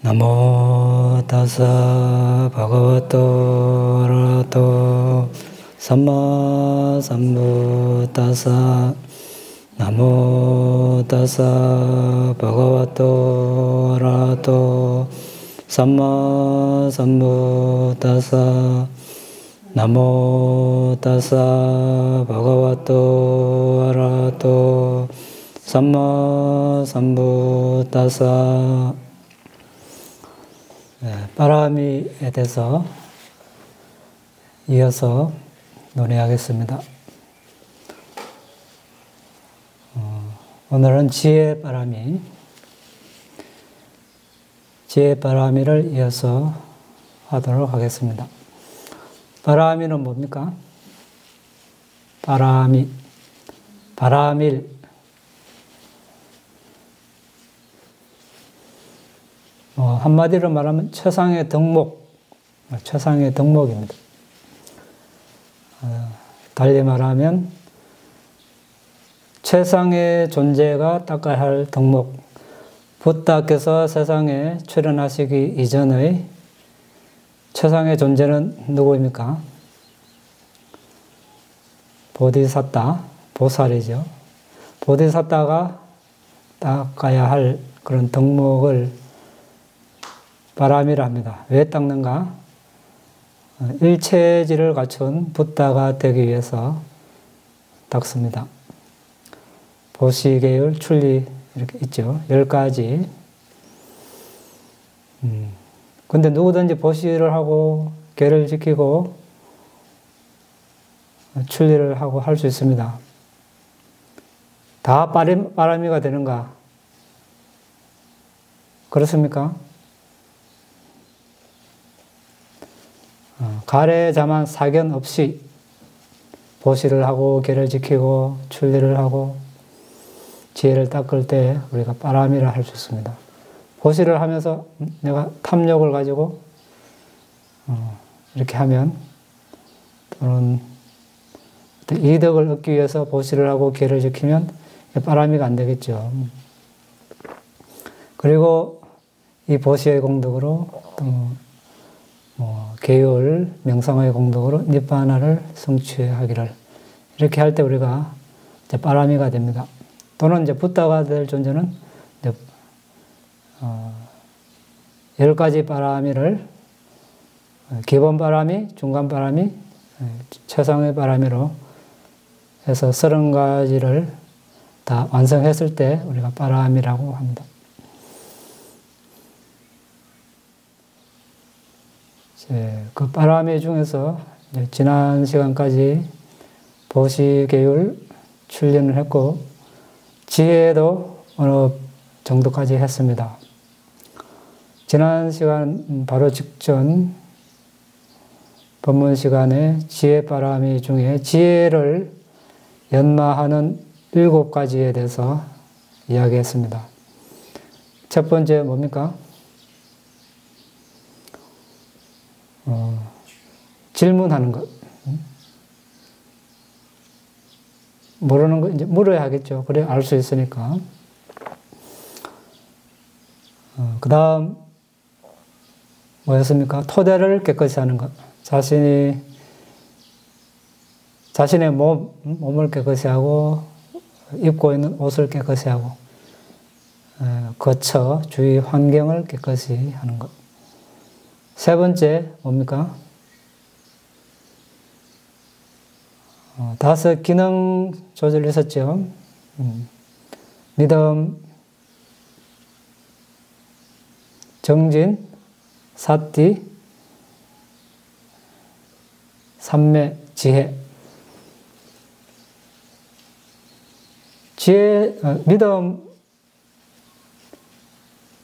나모 타사 바가와토 아라하토 삼마 삼부타사 나모 타사 바가와토 아라하토 삼마 삼부타사 나모 타사 바가와토 아라하토 삼마 삼부타사. 바람이에 대해서 이어서 논의하겠습니다. 오늘은 지혜 바람이를 이어서 하도록 하겠습니다. 바람이는 뭡니까? 바람일. 한마디로 말하면 최상의 덕목입니다. 달리 말하면 최상의 존재가 닦아야 할 덕목, 붓다께서 세상에 출현하시기 이전의 최상의 존재는 누구입니까? 보디사tta, 보살이죠. 보디사tta가 닦아야 할 그런 덕목을 바람이라 합니다. 왜 닦는가? 일체질을 갖춘 붓다가 되기 위해서 닦습니다. 보시, 계율, 출리 이렇게 있죠. 10가지. 근데 누구든지 보시를 하고 계를 지키고 출리를 하고 할 수 있습니다. 다 바람이가 되는가? 그렇습니까? 가래자만 사견 없이 보시를 하고 계를 지키고 출리를 하고 지혜를 닦을 때 우리가 바람이라 할 수 있습니다. 보시를 하면서 내가 탐욕을 가지고 이렇게 하면 또는 이득을 얻기 위해서 보시를 하고 계를 지키면 바람이가 안 되겠죠. 그리고 이 보시의 공덕으로 또 계율, 명상의 공덕으로 니바나를 성취하기를 이렇게 할 때 우리가 이제 바람이가 됩니다. 또는 이제 붓다가 될 존재는 이제 10가지 바람이를 기본 바람이, 중간 바람이, 최상의 바람이로 해서 30가지를 다 완성했을 때 우리가 바람이라고 합니다. 그 바람이 중에서 지난 시간까지 보시, 계율, 출리를 했고 지혜도 어느 정도까지 했습니다. 지난 시간 바로 직전 법문 시간에 지혜 바람이 중에 지혜를 연마하는 7가지에 대해서 이야기했습니다. 첫 번째 뭡니까? 질문하는 것. 모르는 거 이제 물어야 하겠죠. 그래 알 수 있으니까. 그 다음 뭐였습니까? 토대를 깨끗이 하는 것. 자신의 몸을 깨끗이 하고 입고 있는 옷을 깨끗이 하고 거처, 주위 환경을 깨끗이 하는 것. 세 번째 뭡니까? 5 기능 조절이 있었죠. 믿음, 정진, 사띠, 삼매, 지혜.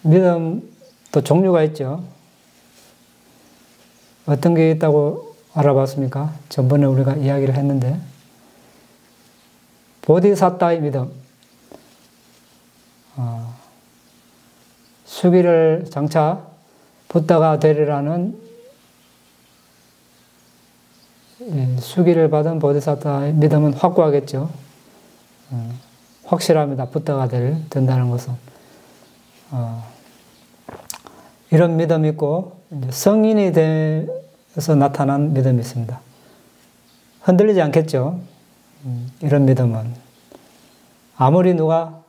믿음도 종류가 있죠. 어떤 게 있다고 알아봤습니까? 전번에 우리가 이야기를 했는데 보디사tta의 믿음, 수기를 장차 붓다가 되리라는 수기를 받은 보디사tta의 믿음은 확고하겠죠. 확실합니다. 붓다가 된다는 것은. 이런 믿음이 있고 이제 성인이 돼서 나타난 믿음이 있습니다. 흔들리지 않겠죠? 이런 믿음은 아무리 누가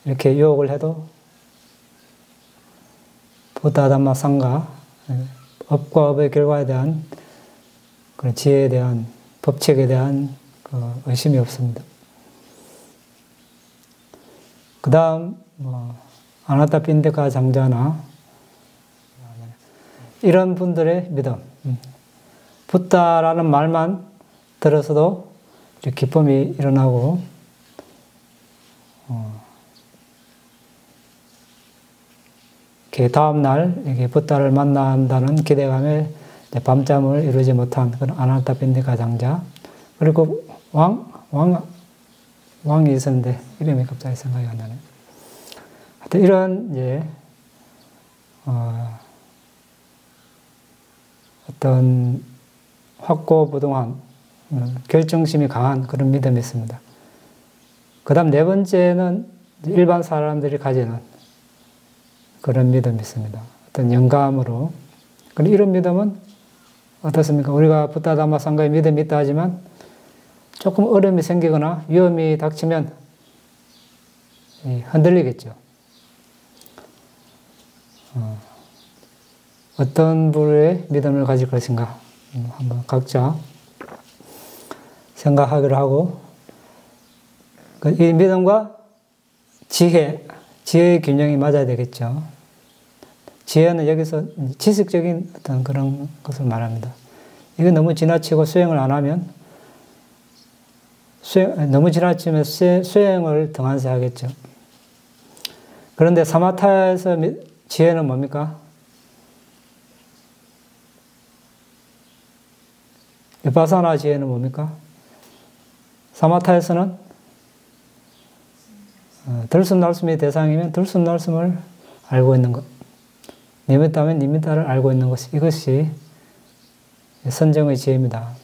이렇게 유혹을 해도 부다담마 상가, 업과 업의 결과에 대한 그런 지혜에 대한 법칙에 대한 그 의심이 없습니다. 그 다음 아나타 핀데카 장자나 이런 분들의 믿음, 붓다라는 말만 들어서도 기쁨이 일어나고 다음날 이게 붓다를 만난다는 기대감에 밤잠을 이루지 못한 그런 아나타 핀데카 장자, 그리고 왕이 있었는데 이름이 갑자기 생각이 안 나네. 하여튼 이런 이제 어떤 확고부동한 결정심이 강한 그런 믿음이 있습니다. 그 다음 네 번째는 일반 사람들이 가지는 그런 믿음이 있습니다. 어떤 영감으로. 이런 믿음은 어떻습니까? 우리가 붓다담마 상가에 믿음이 있다 하지만 조금 어려움이 생기거나 위험이 닥치면 흔들리겠죠. 어떤 부류의 믿음을 가질 것인가 한번 각자 생각하기로 하고, 이 믿음과 지혜의 균형이 맞아야 되겠죠. 지혜는 여기서 지식적인 어떤 그런 것을 말합니다. 이게 너무 지나치고 수행을 안 하면 너무 지나치면 수행을 등한시 하겠죠. 그런데 사마타에서 지혜는 뭡니까? 비파사나 지혜는 뭡니까? 사마타에서는 들숨날숨이 대상이면 들숨날숨을 알고 있는 것, 니미타면 니미타를 알고 있는 것, 이것이 선정의 지혜입니다.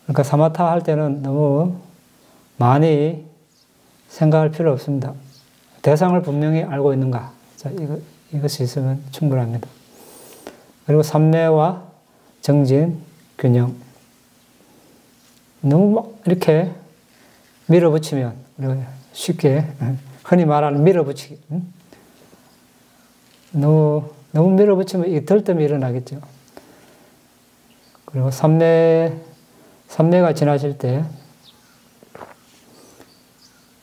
그러니까 사마타 할 때는 너무 많이 생각할 필요 없습니다. 대상을 분명히 알고 있는가, 자, 이것이 있으면 충분합니다. 그리고 삼매와 정진, 균형. 너무 막 이렇게 밀어붙이면, 우리가 쉽게 흔히 말하는 밀어붙이기. 너무 밀어붙이면 이 들뜸이 일어나겠죠. 그리고 삼매가 지나실 때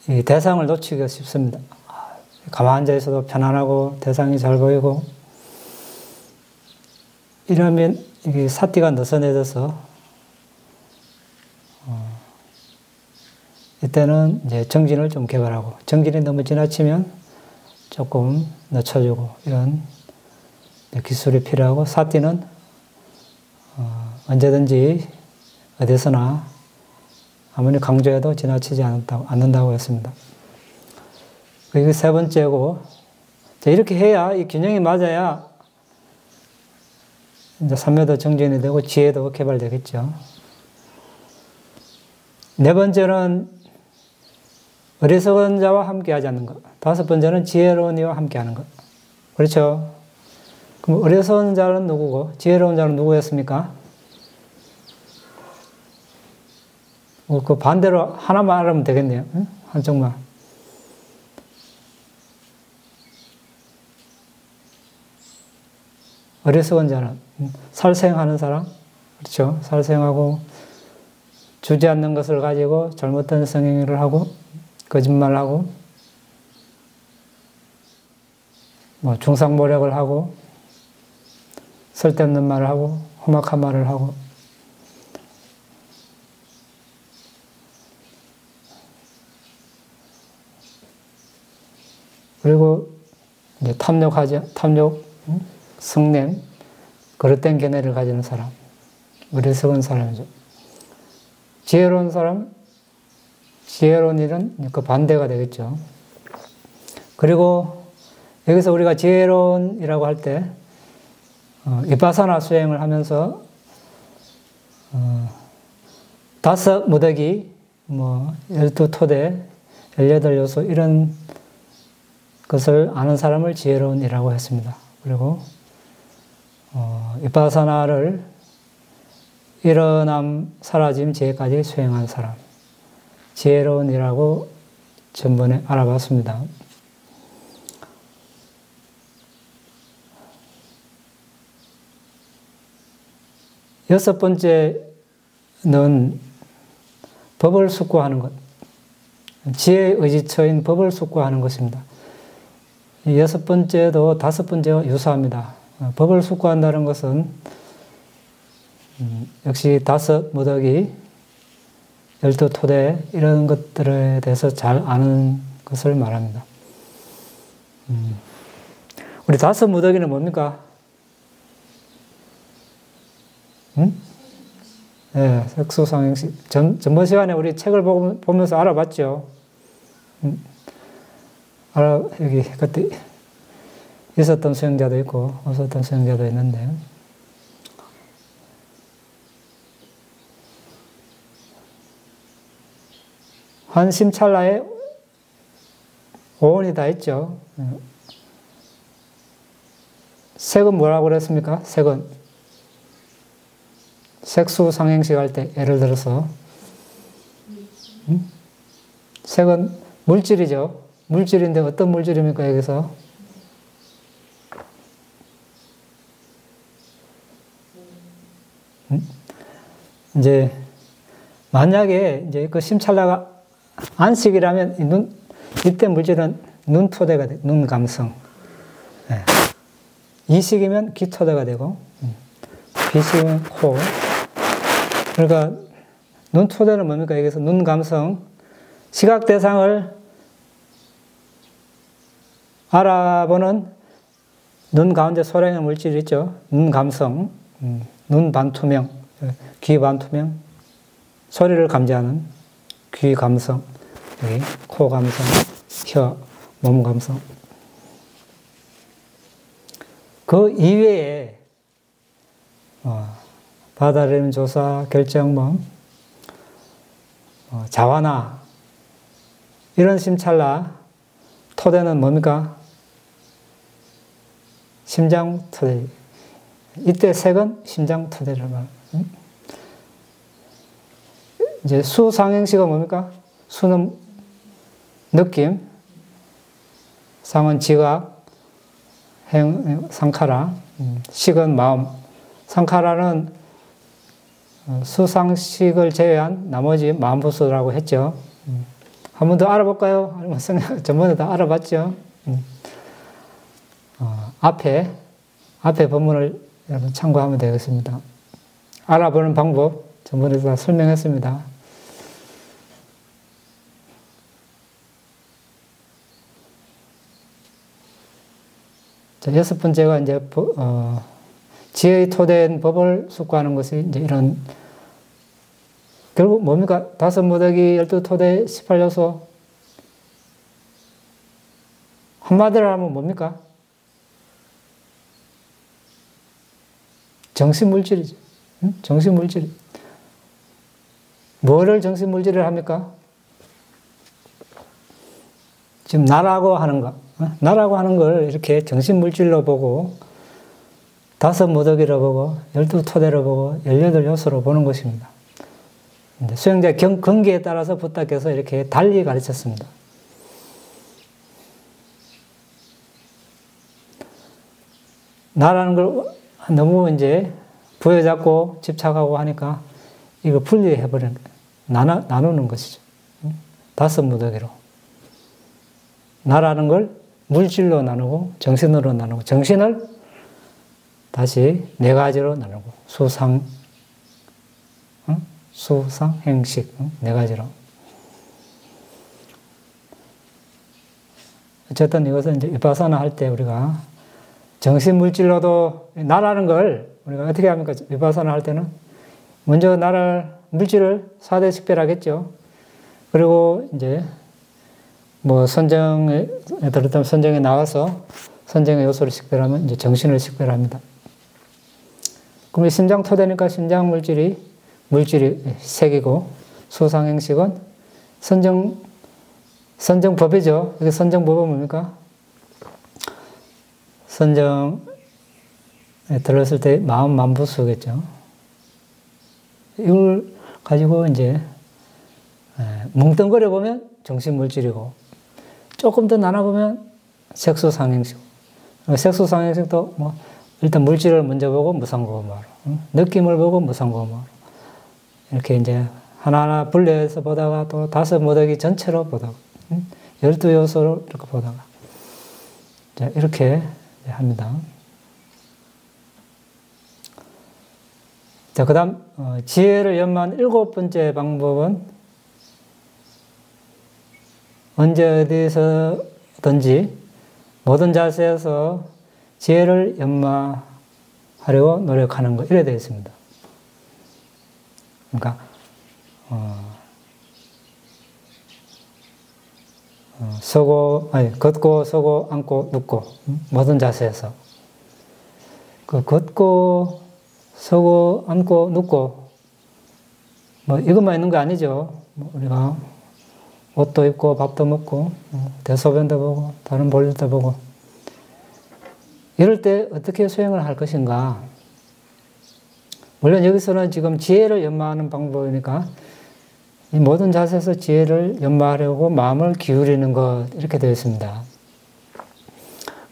이 대상을 놓치기가 쉽습니다. 가만히 앉아 있어도 편안하고 대상이 잘 보이고 이러면 이게 사티가 느슨해져서 이때는 이제 정진을 좀 개발하고, 정진이 너무 지나치면 조금 늦춰주고, 이런 기술이 필요하고, 사티는 언제든지 어디서나 아무리 강조해도 지나치지 않는다고 했습니다. 그리고 세 번째고, 이렇게 해야, 이 균형이 맞아야 이제 삼매도 정진이 되고 지혜도 개발되겠죠. 네 번째는 어리석은 자와 함께 하지 않는 것. 다섯 번째는 지혜로운 이와 함께 하는 것. 그렇죠? 그럼 어리석은 자는 누구고 지혜로운 자는 누구였습니까? 그 반대로 하나만 알으면 되겠네요. 응? 한쪽만. 어리석은 자는 살생하는 사람, 그렇죠? 살생하고 주지 않는 것을 가지고 잘못된 성행위를 하고 거짓말하고 중상모략을 하고 쓸데없는 말을 하고 험악한 말을 하고 그리고 이제 탐욕, 성냄, 그릇된 견해를 가지는 사람, 어리석은 사람이죠. 지혜로운 사람, 지혜로운 일은 그 반대가 되겠죠. 그리고 여기서 우리가 지혜로운이라고 할 때 비파사나 수행을 하면서 다섯 무더기, 12토대, 18요소 이런 그것을 아는 사람을 지혜로운 이라고 했습니다. 그리고 비파사나를 일어남, 사라짐, 지혜까지 수행한 사람, 지혜로운 이라고 전번에 알아봤습니다. 여섯 번째는 법을 숙고하는 것. 지혜의 의지처인 법을 숙고하는 것입니다. 여섯 번째도 다섯 번째와 유사합니다. 법을 숙고한다는 것은 역시 다섯 무더기, 열두 토대 이런 것들에 대해서 잘 아는 것을 말합니다. 우리 다섯 무더기는 뭡니까? 네, 색소상행식. 전번 시간에 우리 책을 보면서 알아봤죠. 여기 그때 있었던 수행자도 있고 없었던 수행자도 있는데, 한심찰나에 오온이 다 있죠. 색은 뭐라고 그랬습니까? 색수상행식 할 때 예를 들어서 색은 물질이죠. 물질인데 어떤 물질입니까? 여기서 이제 만약에 이제 그 심찰나가 안식이라면 이때 물질은 눈토대가 돼. 눈감성. 네. 이식이면 귀토대가 되고, 비식이면 코. 그러니까 눈토대는 뭡니까? 여기서 눈감성. 시각 대상을 알아보는 눈 가운데 소량의 물질이 있죠. 눈감성, 눈 반투명, 귀 반투명, 소리를 감지하는 귀 감성, 여기 코 감성, 혀, 몸 감성. 그 이외에 바다림 조사, 결정범, 자화나 이런 심찰나 토대는 뭡니까? 심장 토대. 이때 색은 심장 토대를 말합니다. 이제 수상행식은 뭡니까? 수는 느낌, 상은 지각, 상카라, 식은 마음. 상카라는 수상식을 제외한 나머지 마음부수라고 했죠. 한 번 더 알아볼까요? 아니면 전번에 다 알아봤죠. 앞에 본문을 여러분 참고하면 되겠습니다. 알아보는 방법 전번에 다 설명했습니다. 자, 여섯 번째가 이제 지혜의 토대인 법을 숙고하는 것이 이제 이런, 결국 뭡니까? 다섯 무더기, 열두 토대, 18요소. 한마디로 하면 뭡니까? 정신물질이죠. 정신물질. 뭐를 정신물질을 합니까? 지금 나라고 하는 거. 나라고 하는 걸 이렇게 정신물질로 보고, 다섯 무더기로 보고, 열두 토대로 보고, 18요소로 보는 것입니다. 수행자 근기에 따라서 부탁해서 이렇게 달리 가르쳤습니다. 나라는 걸 너무 이제 부여잡고 집착하고 하니까 이거 분리해버리는 거예요. 나누는 것이죠. 다섯 무더기로. 나라는 걸 물질로 나누고 정신으로 나누고, 정신을 다시 네 가지로 나누고, 수상, 행식, 네 가지로. 어쨌든 이것은 이제 비파사나 할 때 우리가 정신 물질로도 나라는 걸 우리가 어떻게 합니까? 비파사나 할 때는 먼저 물질을 4대 식별하겠죠. 그리고 이제 뭐 선정에 들었다면 선정에 나와서 선정의 요소를 식별하면 이제 정신을 식별합니다. 그럼 심장 토대니까 심장 물질이 색이고, 수상행식은 선정법이죠. 이게 선정법은 뭡니까? 선정에 들었을 때 마음 만부수겠죠. 이걸 가지고 이제 뭉뚱거려 보면 정신물질이고 조금 더 나눠보면 색소상행식. 색소상행식도 뭐 일단 물질을 먼저 보고 무상고음으로, 느낌을 보고 무상고음으로 이렇게 이제 하나하나 분리해서 보다가 또 다섯 모덕이 전체로 보다가 12요소로 이렇게 보다가 자, 이렇게 합니다. 자, 그 다음 지혜를 연마한 7번째 방법은 언제 어디서든지 모든 자세에서 지혜를 연마하려고 노력하는 것, 이래 되어 있습니다. 그러니까 걷고 서고 앉고 눕고 모든 자세에서 그 걷고 서고 앉고 눕고 뭐 이것만 있는 거 아니죠. 뭐 우리가 옷도 입고 밥도 먹고 대소변도 보고 다른 볼일도 보고 이럴 때 어떻게 수행을 할 것인가. 물론 여기서는 지금 지혜를 연마하는 방법이니까 이 모든 자세에서 지혜를 연마하려고 마음을 기울이는 것, 이렇게 되어 있습니다.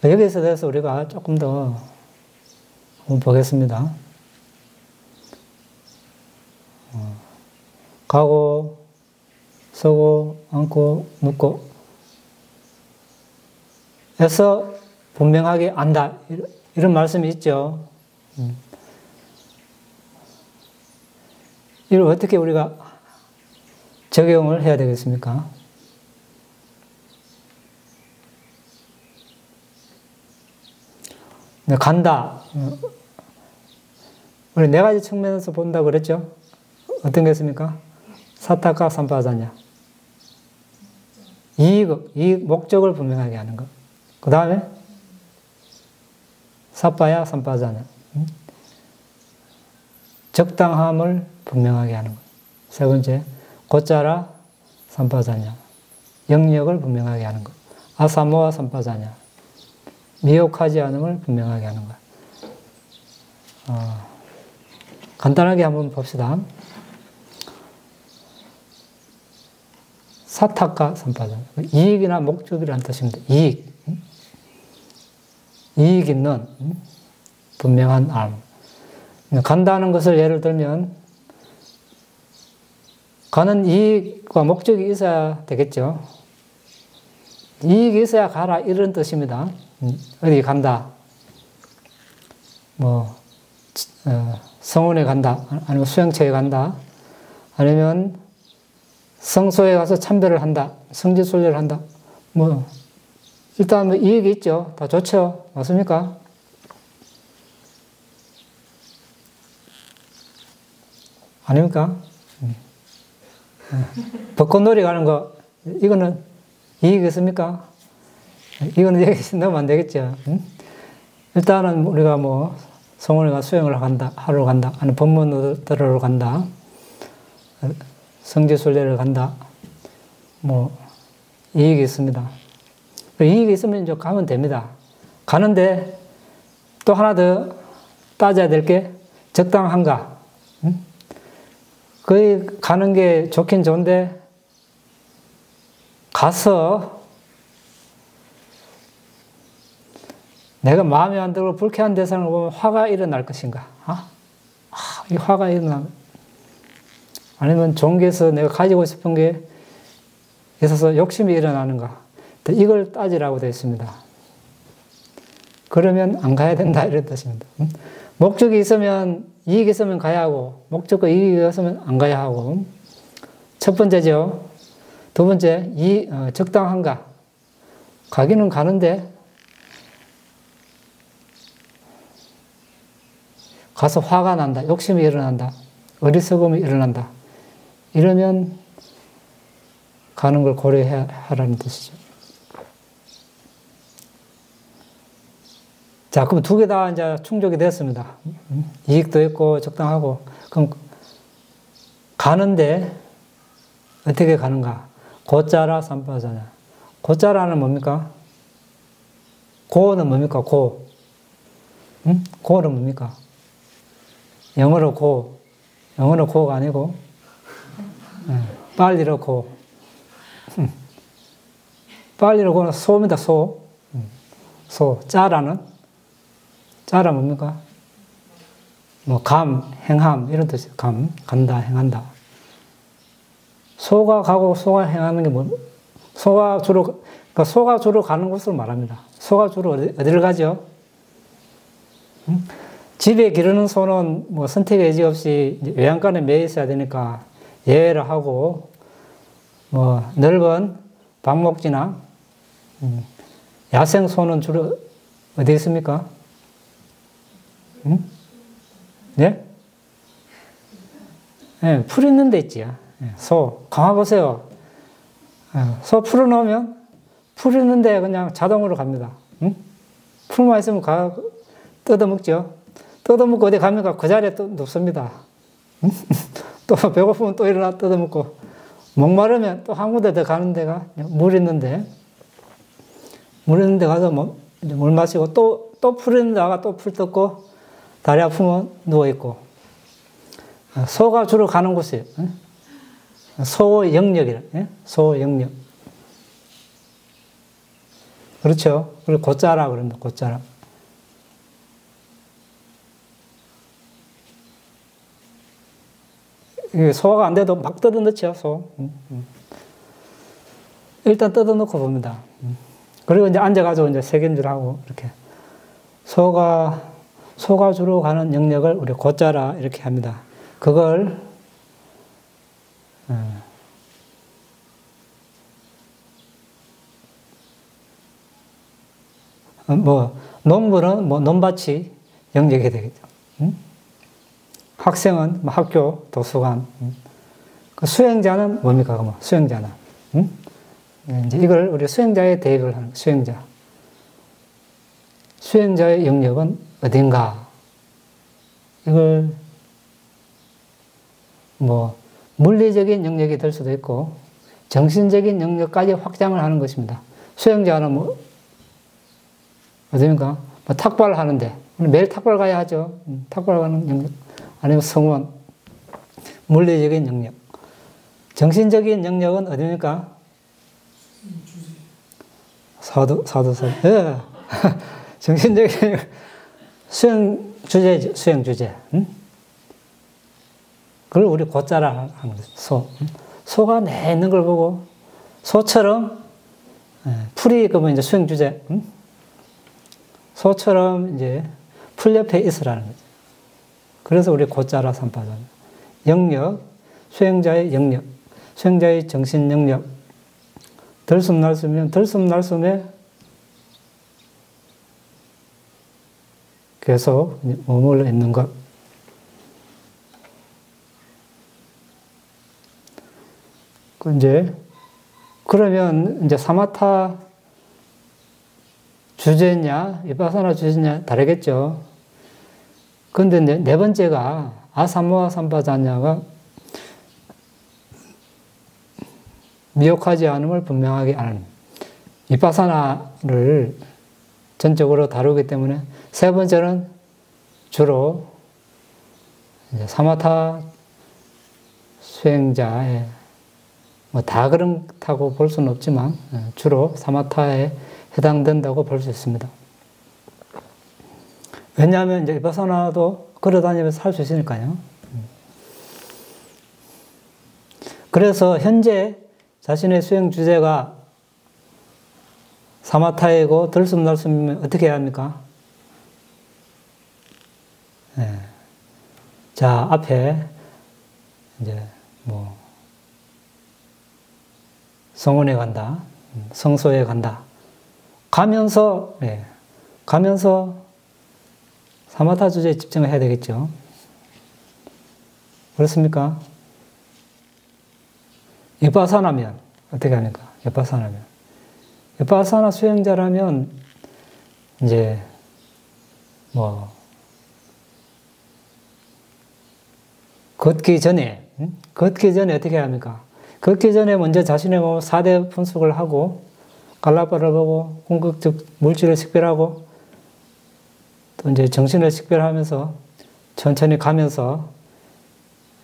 여기에서 대해서 우리가 조금 더 한번 보겠습니다. 가고 서고 앉고 눕고 해서 분명하게 안다, 이런 말씀이 있죠. 이걸 어떻게 우리가 적용을 해야 되겠습니까? 간다. 우리 네 가지 측면에서 본다고 그랬죠? 어떤 게 있습니까? 사타카 삼파자냐. 이익, 목적을 분명하게 하는 것. 그 다음에 사파야 삼파자냐. 적당함을 분명하게 하는 것. 세 번째, 고짜라 삼파자냐. 영역을 분명하게 하는 것. 아사모아 삼파자냐. 미혹하지 않음을 분명하게 하는 것. 간단하게 한번 봅시다. 사타카 삼파자냐. 이익이나 목적이라는 뜻입니다. 이익. 이익 있는 분명한 알. 간다는 것을 예를 들면 가는 이익과 목적이 있어야 되겠죠. 이익이 있어야 가라, 이런 뜻입니다. 어디 간다. 뭐 성원에 간다, 아니면 수행처에 간다, 아니면 성소에 가서 참배를 한다, 성지순례를 한다. 뭐 일단 뭐 이익이 있죠. 다 좋죠. 맞습니까? 아닙니까? 벚꽃놀이 가는 거, 이거는 이익이 있습니까? 이거는 여기 넣으면 안 되겠죠. 일단은 우리가 뭐 성원에 가서 수행을 한다, 하러 간다, 아니면 법문 들으러 간다, 성지순례를 간다, 뭐 이익이 있습니다. 이익이 있으면 이제 가면 됩니다. 가는데 또 하나 더 따져야 될 게 적당한가. 거기 가는 게 좋긴 좋은데 가서 내가 마음에 안 들고 불쾌한 대상을 보면 화가 일어날 것인가? 이 화가 일어나면, 아니면 종교에서 내가 가지고 싶은 게 있어서 욕심이 일어나는가? 이걸 따지라고 되어 있습니다. 그러면 안 가야 된다, 이런 뜻입니다. 목적이 있으면, 이익이 있으면 가야 하고, 목적과 이익이 있으면 안 가야 하고. 첫 번째죠. 두 번째, 적당한가? 가기는 가는데 가서 화가 난다, 욕심이 일어난다, 어리석음이 일어난다, 이러면 가는 걸 고려해야 하라는 뜻이죠. 자, 그럼 두 개 다 이제 충족이 됐습니다. 이익도 있고 적당하고. 그럼 가는데 어떻게 가는가? 고짜라 삼파자냐. 고짜라는 뭡니까? 고는 뭡니까? 고. 고는 뭡니까? 영어로 고, 영어로 고가 아니고, 빨리로 고. 빨리로 고는 소입니다, 소. 소. 짜라는? 짜라 뭡니까? 뭐, 행함, 이런 뜻이에요. 간다, 행한다. 소가 가고 소가 행하는 게 뭐, 소가 주로 가는 곳을 말합니다. 소가 주로 어디를 가죠? 집에 기르는 소는 뭐 선택의 여지 없이 외양간에 매여 있어야 되니까 예외를 하고, 뭐, 넓은 방목지나, 야생 소는 주로 어디 있습니까? 네? 네, 풀 있는 데 있지. 소. 가만 보세요. 소 풀어놓으면 풀 있는데 그냥 자동으로 갑니다. 풀만 있으면 뜯어먹죠. 뜯어먹고 어디 가면 그 자리에 또 눕습니다. 또 배고프면 또 일어나 뜯어먹고, 목마르면 또 한 군데 더 가는 데가 물 있는데 가서 물 마시고 또 풀 있는 데 가서 또 풀 뜯고, 다리 아프면 누워있고. 소가 주로 가는 곳이에요. 소영역이라. 소영역. 그렇죠. 그리고 곧자라 그럽니다. 곧자라. 소화가 안 돼도 막 뜯어넣죠, 소. 일단 뜯어놓고 봅니다. 그리고 이제 앉아가지고 이제 새김질하고, 이렇게. 소가 주로 가는 영역을 우리 곧자라 이렇게 합니다. 그걸, 농부는 논밭이 영역이 되겠죠. 학생은 학교, 도서관. 수행자는 뭡니까, 그러면? 수행자는. 이제 이걸 우리 수행자의 대입을 하는, 수행자. 수행자의 영역은 어딘가. 이걸, 물리적인 영역이 될 수도 있고, 정신적인 영역까지 확장을 하는 것입니다. 수행자는 어디입니까? 탁발 하는데. 매일 탁발 가야 하죠. 탁발 가는 영역. 아니면 성원. 물리적인 영역. 정신적인 영역은 어디입니까? 사도. 예. 정신적인 수행 주제죠. 수행 주제. 그걸 우리 곧자라 하는 거죠. 소. 소가 내 있는 걸 보고, 소처럼, 풀이, 그러면 이제 수행 주제. 소처럼 이제 풀 옆에 있으라는 거죠. 그래서 우리 곧자라 삼파전. 영역, 수행자의 영역, 수행자의 정신 영역. 들숨날숨이면 들숨날숨에 계속 머물러 있는 것. 그러면 이제 사마타 주제냐, 비파사나 주제냐 다르겠죠. 그런데 네 번째가 아사모아 삼파자냐가 미혹하지 않음을 분명하게 아는, 비파사나를 전적으로 다루기 때문에 세 번째는 주로 이제 사마타 수행자의 다 그렇다고 볼 수는 없지만 주로 사마타에 해당된다고 볼 수 있습니다. 왜냐하면 이제 비파사나도 걸어다니면서 할 수 있으니까요. 그래서 현재 자신의 수행 주제가 사마타이고 들숨날숨이면 어떻게 해야 합니까? 자, 앞에 이제 성원에 간다, 성소에 간다. 가면서 사마타 주제에 집중을 해야 되겠죠. 그렇습니까? 비파사나면 어떻게 합니까? 비파사나 수행자라면 이제 걷기 전에 어떻게 해야 합니까? 걷기 전에 먼저 자신의 몸 4대 분석을 하고 갈라파를 보고 궁극적 물질을 식별하고 또 이제 정신을 식별하면서 천천히 가면서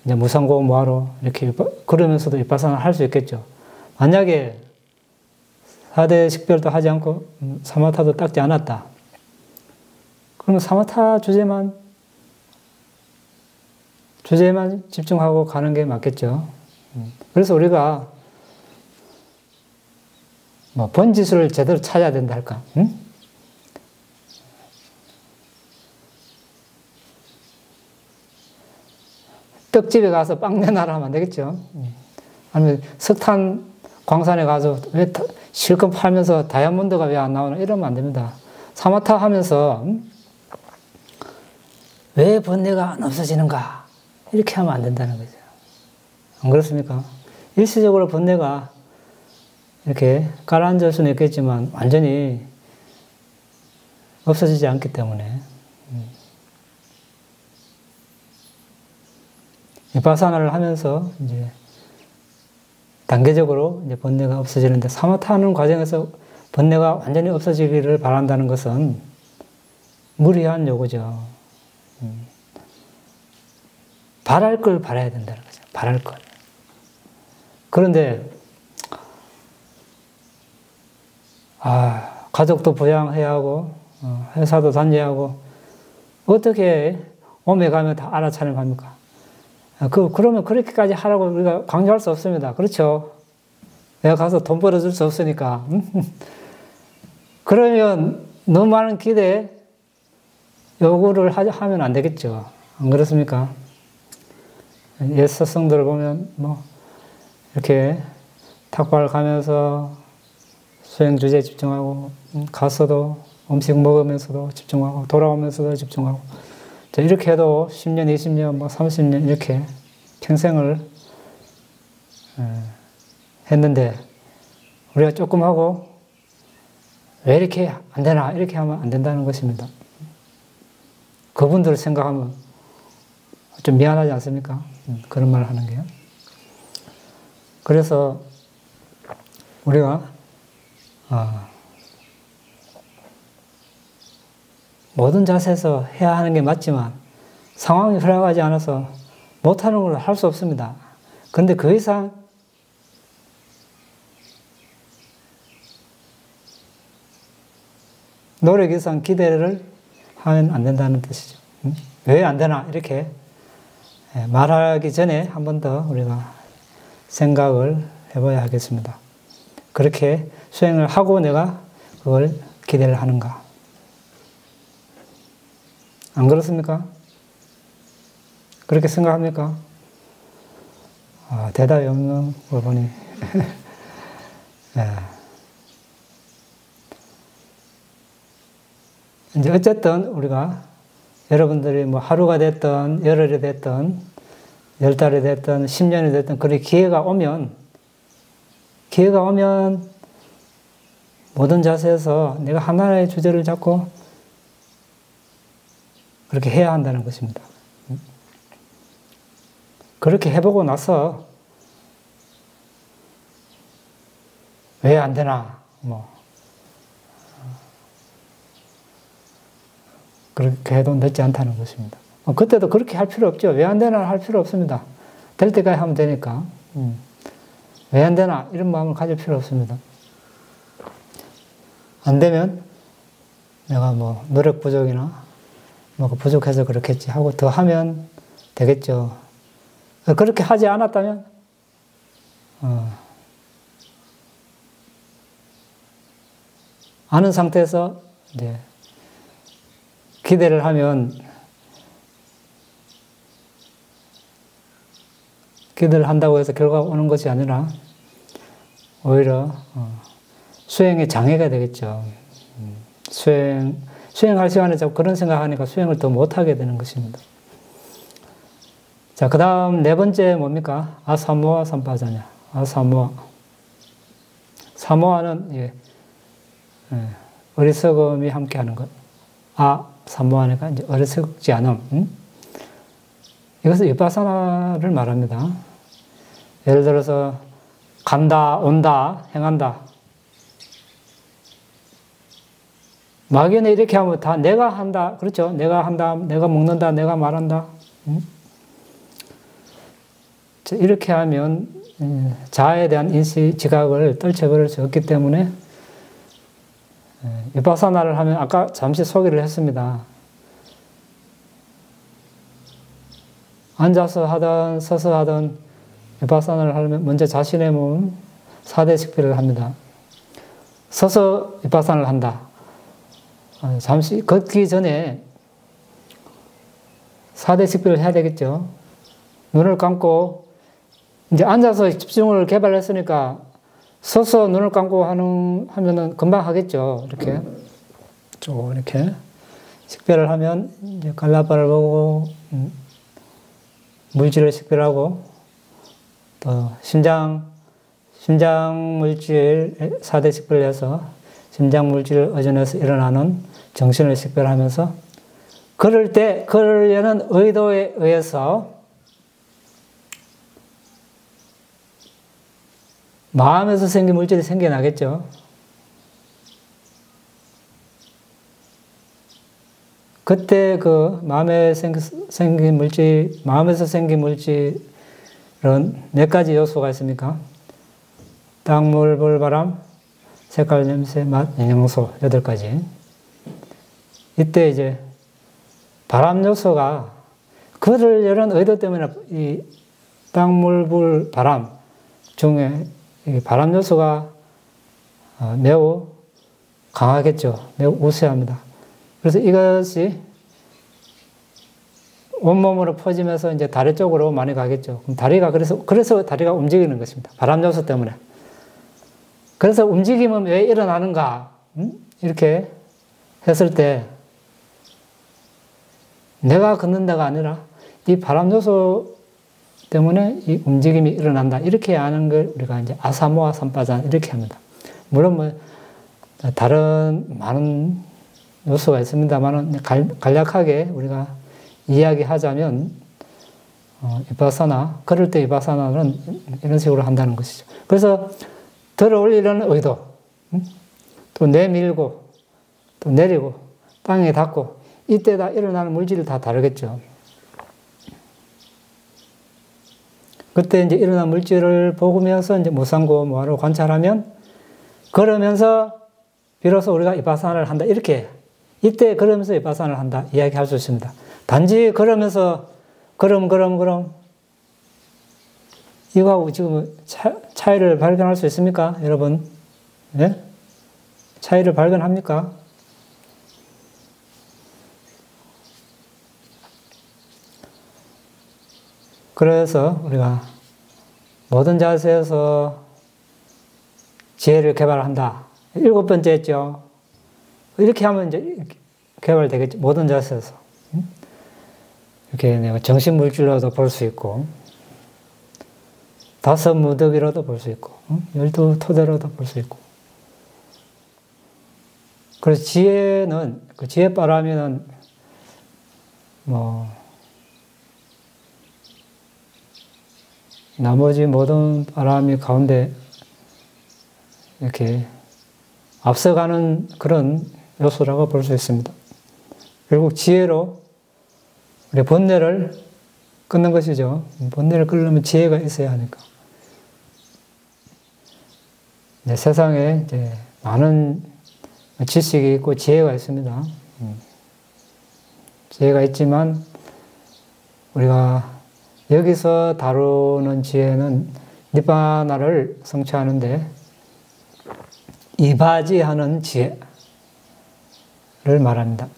이제 무상고음 무아로 이렇게 그러면서도 윗바사나를 할 수 있겠죠. 만약에 4대 식별도 하지 않고 사마타도 닦지 않았다. 그러면 사마타 주제만 집중하고 가는 게 맞겠죠. 그래서 우리가 뭐 번지수를 제대로 찾아야 된다 할까? 응? 떡집에 가서 빵 내놔라 하면 안 되겠죠. 아니면 석탄 광산에 가서 왜 실컷 팔면서 다이아몬드가 왜 안 나오나 이러면 안 됩니다. 사마타 하면서 왜 번뇌가 안 없어지는가 이렇게 하면 안 된다는 거죠. 안 그렇습니까? 일시적으로 번뇌가 이렇게 가라앉을 수는 있겠지만 완전히 없어지지 않기 때문에 비파사나를 하면서 이제 단계적으로 이제 번뇌가 없어지는데 사마타 하는 과정에서 번뇌가 완전히 없어지기를 바란다는 것은 무리한 요구죠. 바랄 걸 바라야 된다는 거죠. 바랄 걸. 그런데 가족도 부양해야 하고 회사도 다녀야 하고 어떻게 오메 가면 다 알아차림 합니까? 그러면 그렇게까지 하라고 우리가 강요할 수 없습니다. 그렇죠? 내가 가서 돈 벌어줄 수 없으니까. 그러면 너무 많은 기대, 요구를 하면 안 되겠죠. 안 그렇습니까? 옛 스승들을 보면, 이렇게 탁발 가면서 수행 주제에 집중하고, 가서도 음식 먹으면서도 집중하고, 돌아오면서도 집중하고, 이렇게 해도 10년, 20년, 30년 이렇게 평생을 했는데 우리가 조금 하고 왜 이렇게 안 되나 이렇게 하면 안 된다는 것입니다. 그분들을 생각하면 좀 미안하지 않습니까? 그런 말을 하는 게요. 그래서 우리가 모든 자세에서 해야 하는 게 맞지만 상황이 흘러가지 않아서 못하는 걸 할 수 없습니다. 그런데 그 이상 노력 이상 기대를 하면 안 된다는 뜻이죠. 왜 안 되나 이렇게 말하기 전에 한 번 더 우리가 생각을 해봐야 하겠습니다. 그렇게 수행을 하고 내가 그걸 기대를 하는가? 안 그렇습니까? 그렇게 생각합니까? 대답이 없는 걸 보니. 이제 어쨌든 우리가 여러분들이 뭐 하루가 됐든 열흘이 됐든 10달이 됐든 10년이 됐든 그런 기회가 오면 모든 자세에서 내가 하나의 주제를 잡고 그렇게 해야 한다는 것입니다. 그렇게 해보고 나서 왜 안 되나 그렇게 해도 늦지 않다는 것입니다. 그때도 그렇게 할 필요 없죠. 왜 안 되나 할 필요 없습니다. 될 때까지 하면 되니까. 왜 안 되나 이런 마음을 가질 필요 없습니다. 안 되면 내가 노력 부족이나 부족해서 그렇겠지 하고 더 하면 되겠죠. 그렇게 하지 않았다면 아는 상태에서 이제 기대를 하면 기대를 한다고 해서 결과가 오는 것이 아니라 오히려 수행에 장애가 되겠죠. 수행할 시간에 자꾸 그런 생각하니까 수행을 더 못하게 되는 것입니다. 자, 그 다음 네 번째 뭡니까? 아사모아 삼파자냐. 아사모아. 사모아는 어리석음이 함께 하는 것. 사모아니까 이제 어리석지 않음. 이것은 위파사나를 말합니다. 예를 들어서 간다, 온다, 행한다. 막연히 이렇게 하면 다 내가 한다. 그렇죠? 내가 한다. 내가 먹는다. 내가 말한다. 이렇게 하면 자아에 대한 인식, 지각을 떨쳐버릴 수 없기 때문에 비파사나를 하면 아까 잠시 소개를 했습니다. 앉아서 하든 서서 하든 비파사나를 하려면 먼저 자신의 몸 4대 식별을 합니다. 서서 비파사나를 한다. 잠시 걷기 전에 4대 식별을 해야 되겠죠. 눈을 감고 이제 앉아서 집중을 개발했으니까 서서 눈을 감고 하면은 금방 하겠죠. 이렇게 쭉 이렇게 식별을 하면 이제 갈라파를 보고 물질을 식별하고 또 심장 물질 4대 식별을 해서 심장 물질을 의존해서 일어나는 정신을 식별하면서 그러려는 의도에 의해서 마음에서 생긴 물질이 생겨나겠죠. 그때 그 마음에서 생긴 물질은 몇 가지 요소가 있습니까? 땅, 물, 불, 바람, 색깔, 냄새, 맛, 영양소 8가지. 이때 이제 바람 요소가 그러려는 의도 때문에 이 땅, 물, 불, 바람 중에 이 바람 요소가 매우 강하겠죠. 매우 우세합니다. 그래서 이것이 온몸으로 퍼지면서 이제 다리 쪽으로 많이 가겠죠. 그럼 다리가 그래서 다리가 움직이는 것입니다. 바람 요소 때문에. 그래서 움직임은 왜 일어나는가? 이렇게 했을 때 내가 걷는다가 아니라 이 바람 요소 때문에 이 움직임이 일어난다. 이렇게 아는 걸 우리가 이제 아사모아 삼바잔 이렇게 합니다. 물론 뭐 다른 많은 요소가 있습니다만 간략하게 우리가 이야기하자면 비파사나, 그럴 때 비파사나는 이런 식으로 한다는 것이죠. 그래서 들어 올리려는 의도, 또 내밀고 또 내리고 땅에 닿고 이때다 일어나는 물질이 다 다르겠죠. 그때 이제 일어난 물질을 보면서 이제 무상고 무아를 관찰하면 그러면서 비로소 우리가 비파사나를 한다. 이렇게 이때 그러면서 비파사나를 한다. 이야기할 수 있습니다. 단지 그러면서 그럼 이거하고 지금 차이를 발견할 수 있습니까? 여러분? 예? 차이를 발견합니까? 그래서 우리가 모든 자세에서 지혜를 개발한다. 7번째 했죠. 이렇게 하면 이제 개발되겠죠. 모든 자세에서. 이렇게 내가 정신물질로도 볼 수 있고, 5 무더기로도 볼 수 있고, 12 토대로도 볼 수 있고. 그래서 지혜는, 그 지혜 바람에는 나머지 모든 바람이 가운데 이렇게 앞서가는 그런 요소라고 볼 수 있습니다. 결국 지혜로 우리 번뇌를 끊는 것이죠. 번뇌를 끊으려면 지혜가 있어야 하니까. 이제 세상에 이제 많은 지식이 있고 지혜가 있습니다. 지혜가 있지만 우리가 여기서 다루는 지혜는 니바나를 성취하는데 이바지하는 지혜를 말합니다.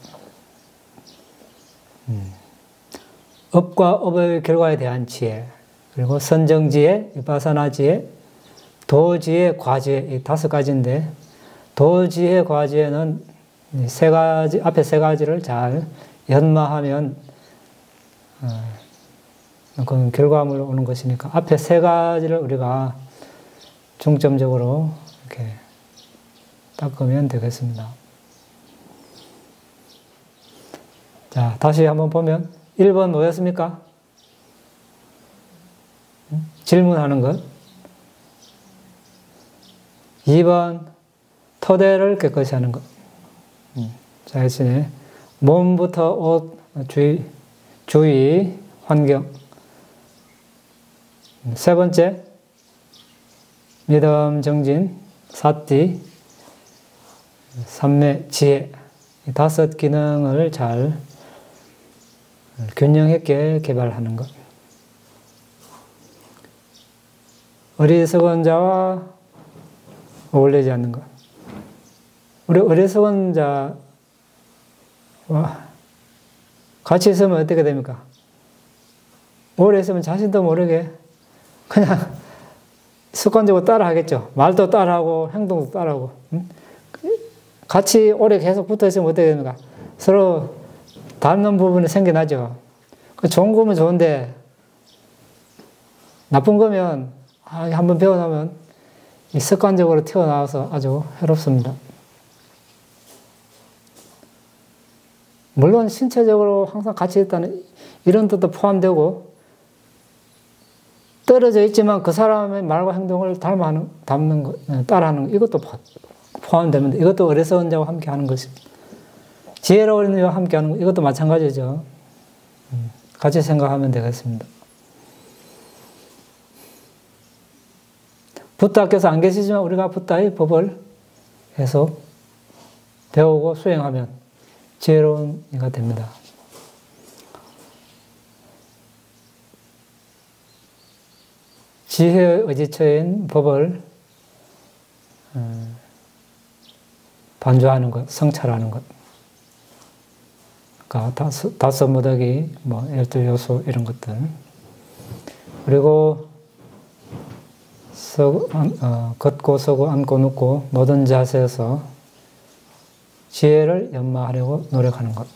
업과 업의 결과에 대한 지혜, 그리고 선정지혜, 위파사나지혜, 도지혜, 과지혜, 이 5가지인데 도지혜, 과지혜는 앞에 3가지를 잘 연마하면 그건 결과물로 오는 것이니까 앞에 3가지를 우리가 중점적으로 이렇게 닦으면 되겠습니다. 자, 다시 한번 보면 1번 뭐였습니까? 질문하는 것. 2번 토대를 깨끗이 하는 것. 자신의 몸부터 옷, 주의, 환경. 세 번째, 믿음, 정진, 사티, 삼매, 지혜. 이 다섯 기능을 잘 균형 있게 개발하는 것. 어리석은 자와 어울리지 않는 것. 우리 어리석은 자와 같이 있으면 어떻게 됩니까? 오래 있으면 자신도 모르게 그냥 습관적으로 따라 하겠죠. 말도 따라하고 행동도 따라하고. 같이 오래 계속 붙어 있으면 어떻게 됩니까? 서로 닮는 부분이 생겨나죠. 좋은 거면 좋은데 나쁜 거면 한번 배워나면 습관적으로 튀어나와서 아주 해롭습니다. 물론 신체적으로 항상 같이 있다는 이런 뜻도 포함되고 떨어져 있지만 그 사람의 말과 행동을 닮는 것, 따라하는 것, 이것도 포함됩니다. 이것도 어리석은 자와 함께 하는 것입니다. 지혜로운 자와 함께 하는 것, 이것도 마찬가지죠. 같이 생각하면 되겠습니다. 부다께서 안 계시지만 우리가 부다의 법을 계속 배우고 수행하면 지혜로운 이가 됩니다. 지혜의 의지처인 법을 반주하는 것, 성찰하는 것. 그러니까 다섯 무더기, 12요소 이런 것들. 그리고 걷고 서고 앉고 눕고 모든 자세에서 지혜를 연마하려고 노력하는 것.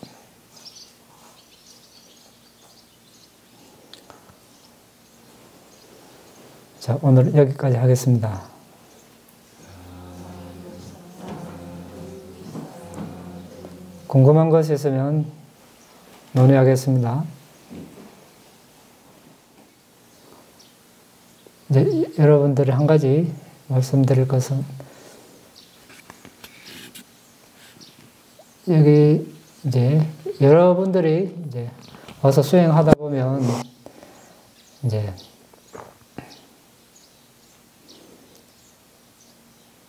자, 오늘 여기까지 하겠습니다. 궁금한 것이 있으면 논의하겠습니다. 이제 여러분들이 한 가지 말씀드릴 것은 여기 이제 여러분들이 이제 와서 수행하다 보면 이제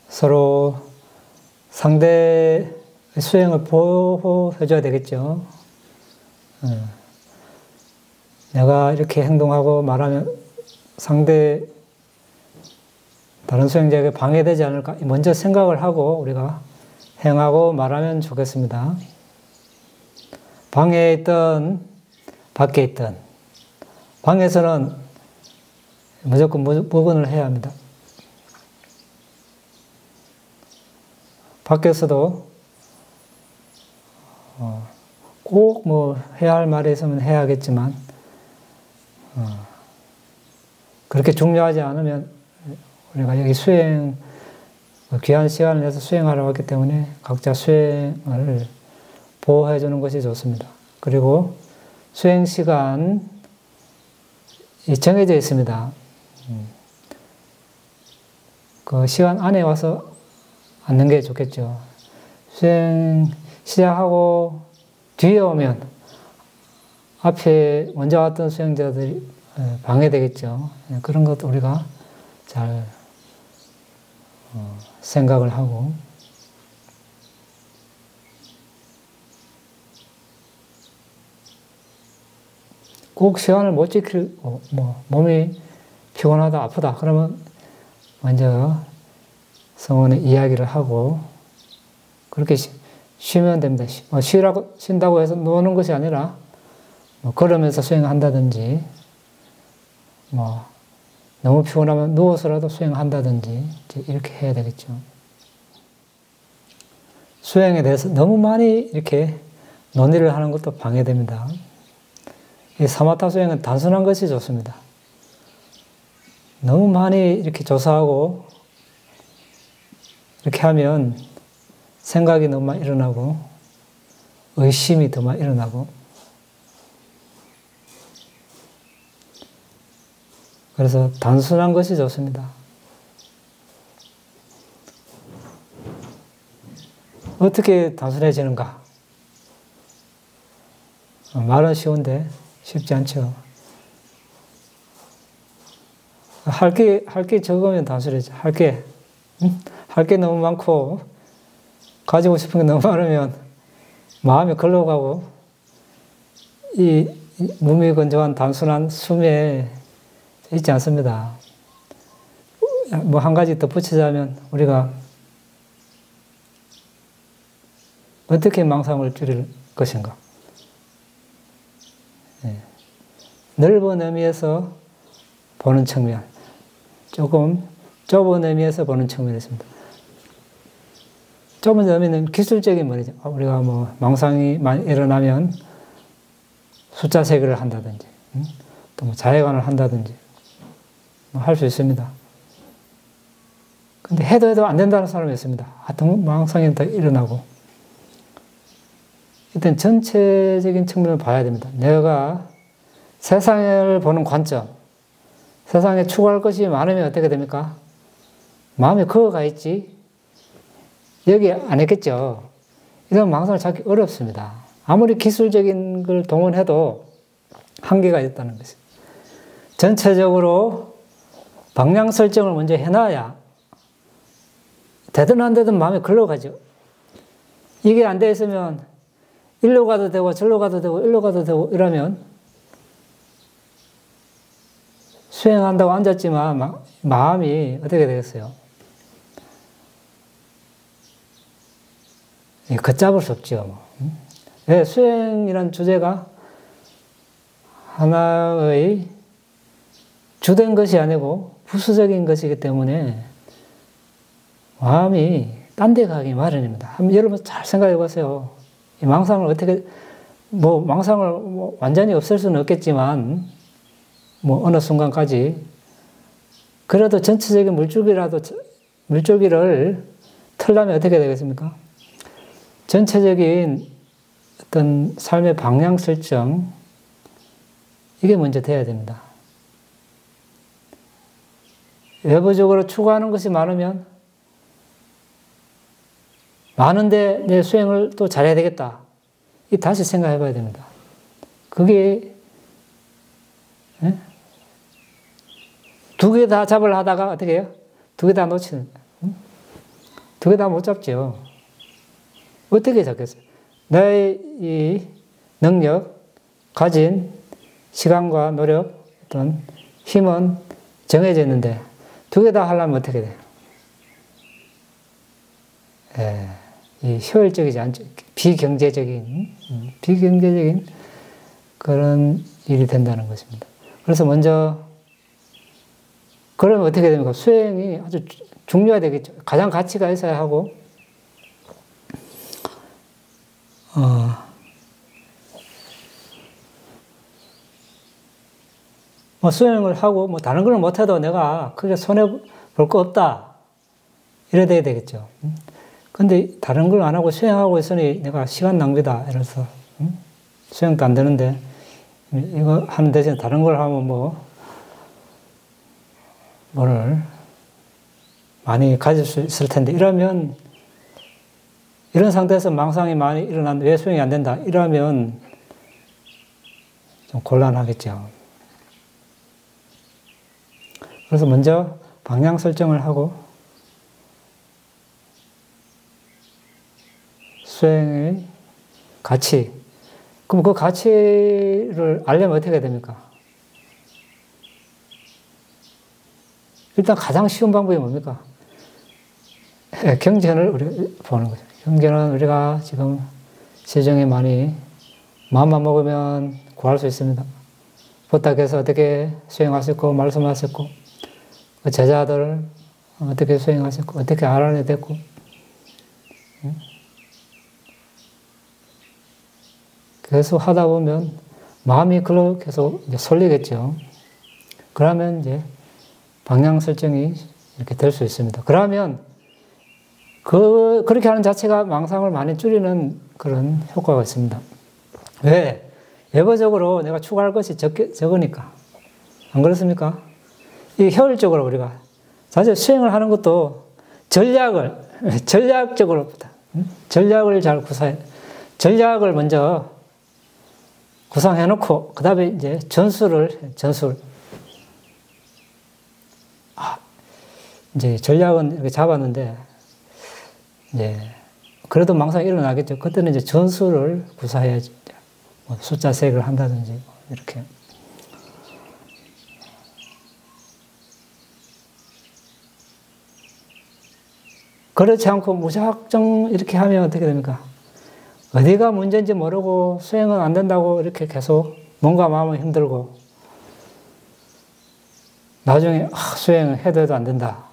서로 상대 수행을 보호해줘야 되겠죠. 내가 이렇게 행동하고 말하면 다른 수행자에게 방해되지 않을까 먼저 생각을 하고 우리가 행하고 말하면 좋겠습니다. 방에 있든 밖에 있든 방에서는 무조건 무근을 해야 합니다. 밖에서도 꼭 해야 할 말이 있으면 해야겠지만 그렇게 중요하지 않으면 우리가 여기 귀한 시간을 내서 수행하러 왔기 때문에 각자 수행을 보호해 주는 것이 좋습니다. 그리고 수행 시간이 정해져 있습니다. 그 시간 안에 와서 앉는 게 좋겠죠. 수행 시작하고 뒤에 오면 앞에 먼저 왔던 수행자들이 방해되겠죠. 그런 것도 우리가 잘 생각을 하고 꼭 시간을 못 지키고 몸이 피곤하다 아프다 그러면 먼저 성원에 이야기를 하고 그렇게 쉬면 됩니다. 쉰다고 해서 노는 것이 아니라 걸으면서 수행한다든지 너무 피곤하면 누워서라도 수행한다든지 이렇게 해야 되겠죠. 수행에 대해서 너무 많이 이렇게 논의를 하는 것도 방해됩니다. 이 사마타 수행은 단순한 것이 좋습니다. 너무 많이 이렇게 조사하고 이렇게 하면 생각이 너무 많이 일어나고 의심이 더 많이 일어나고 그래서 단순한 것이 좋습니다. 어떻게 단순해지는가? 말은 쉬운데 쉽지 않죠. 할 게 적으면 단순해져. 할 게 너무 많고, 가지고 싶은 게 너무 많으면 마음이 걸러가고, 이 무미건조한 단순한 숨에 있지 않습니다. 뭐 한 가지 덧붙이자면, 우리가 어떻게 망상을 줄일 것인가? 넓은 의미에서 보는 측면, 조금 좁은 의미에서 보는 측면이 있습니다. 좁은 의미는 기술적인 말이죠. 우리가 뭐 망상이 많이 일어나면 숫자 세기를 한다든지, 또 뭐 자해관을 한다든지, 뭐 할 수 있습니다. 근데 해도 안 된다는 사람이 있습니다. 하여튼 망상이 다 일어나고. 일단 전체적인 측면을 봐야 됩니다. 내가 세상을 보는 관점, 세상에 추구할 것이 많으면 어떻게 됩니까? 마음에 그어가 있지, 여기 안 했겠죠. 이런 망상을 찾기 어렵습니다. 아무리 기술적인 걸 동원해도 한계가 있다는 것이죠. 전체적으로 방향 설정을 먼저 해놔야 되든 안 되든 마음에 걸러가죠. 이게 안 돼 있으면 일로 가도 되고 절로 가도 되고 일로 가도 되고 이러면 수행한다고 앉았지만 마음이 어떻게 되겠어요? 걷잡을 수 없죠. 왜? 수행이란 주제가 하나의 주된 것이 아니고 부수적인 것이기 때문에 마음이 딴 데 가기 마련입니다. 한번 여러분 잘 생각해 보세요. 이 망상을 어떻게, 망상을 완전히 없앨 수는 없겠지만, 어느 순간까지, 그래도 전체적인 물줄기를 틀려면 어떻게 되겠습니까? 전체적인 어떤 삶의 방향 설정, 이게 먼저 돼야 됩니다. 외부적으로 추구하는 것이 많으면, 많은데 내 수행을 또 잘해야 되겠다. 다시 생각해 봐야 됩니다. 그게, 두 개 다 잡으려 하다가 어떻게 해요? 두 개 다 놓치는, 두 개 다 못 잡죠. 어떻게 잡겠어요? 나의 이 능력, 가진 시간과 노력, 어떤 힘은 정해져 있는데, 두 개 다 하려면 어떻게 돼요? 이 효율적이지 않죠. 비경제적인 그런 일이 된다는 것입니다. 그래서 먼저, 그러면 어떻게 됩니까? 수행이 아주 중요해야 되겠죠. 가장 가치가 있어야 하고, 수행을 하고, 다른 걸 못해도 내가 크게 손해볼 거 없다. 이래야 되겠죠. 근데 다른 걸 안 하고 수행하고 있으니 내가 시간 낭비다. 이래서, 수행도 안 되는데, 이거 하는 대신에 다른 걸 하면 뭐를 많이 가질 수 있을 텐데, 이러면, 이런 상태에서 망상이 많이 일어나는데 왜 수행이 안 된다? 이러면 좀 곤란하겠죠. 그래서 먼저 방향 설정을 하고, 수행의 가치. 그럼 그 가치를 알려면 어떻게 해야 됩니까? 일단 가장 쉬운 방법이 뭡니까? 경전을 우리가 보는 거죠. 경전은 우리가 지금 세정에 많이 마음만 먹으면 구할 수 있습니다. 부탁해서 어떻게 수행하셨고, 말씀하셨고, 그 제자들 어떻게 수행하셨고, 어떻게 알아내됐고, 계속 하다 보면 마음이 글로 계속 이제 쏠리겠죠. 그러면 이제 방향 설정이 이렇게 될 수 있습니다. 그러면 그렇게 하는 자체가 망상을 많이 줄이는 그런 효과가 있습니다. 왜? 외부적으로 내가 추구할 것이 적으니까. 안 그렇습니까? 이 효율적으로 우리가 사실 수행을 하는 것도 전략적으로 전략을 잘 전략을 먼저 구상해놓고, 그 다음에 이제 전술. 이제 전략은 이렇게 잡았는데, 이제, 그래도 망상이 일어나겠죠. 그때는 이제 전술을 구사해야지. 뭐 숫자 세기를 한다든지, 이렇게. 그렇지 않고 무작정 이렇게 하면 어떻게 됩니까? 어디가 문제인지 모르고 수행은 안 된다고 이렇게 계속 몸과 마음은 힘들고 나중에 수행해도 해도 안 된다.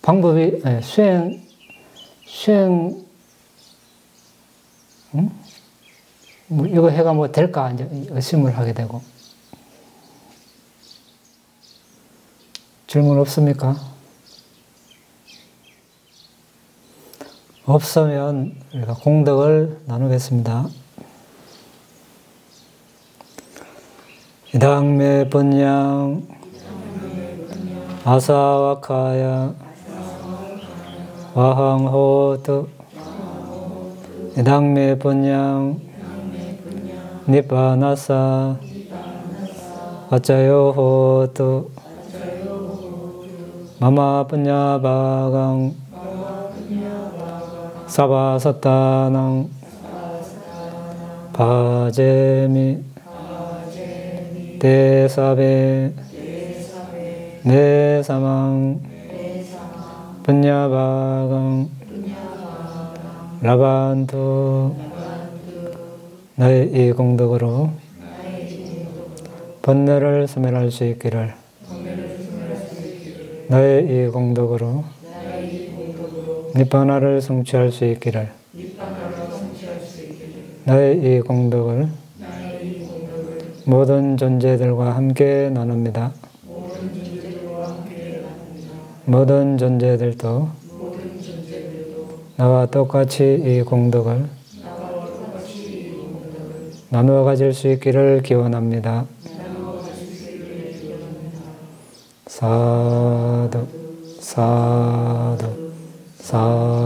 방법이 수행 이거 해가 뭐 될까 이제 의심을 하게 되고. 질문 없습니까? 없으면 우리가 공덕을 나누겠습니다. 이당메 번양 아사와카야 와항호트 이당메 번양 니바나사 와짜요호트 마마 분야바강 사바사타낭 바제미 대사베 네사망 분야바강 라반투 나의 이 공덕으로 번뇌를 소멸할 수 있기를 나의 이 공덕으로 니바나를 성취할 수 있기를 나의 이 공덕을 모든 존재들과 함께 나눕니다. 모든 존재들도 나와 똑같이 이 공덕을 나누어 가질 수 있기를 기원합니다. 사두 사두 사두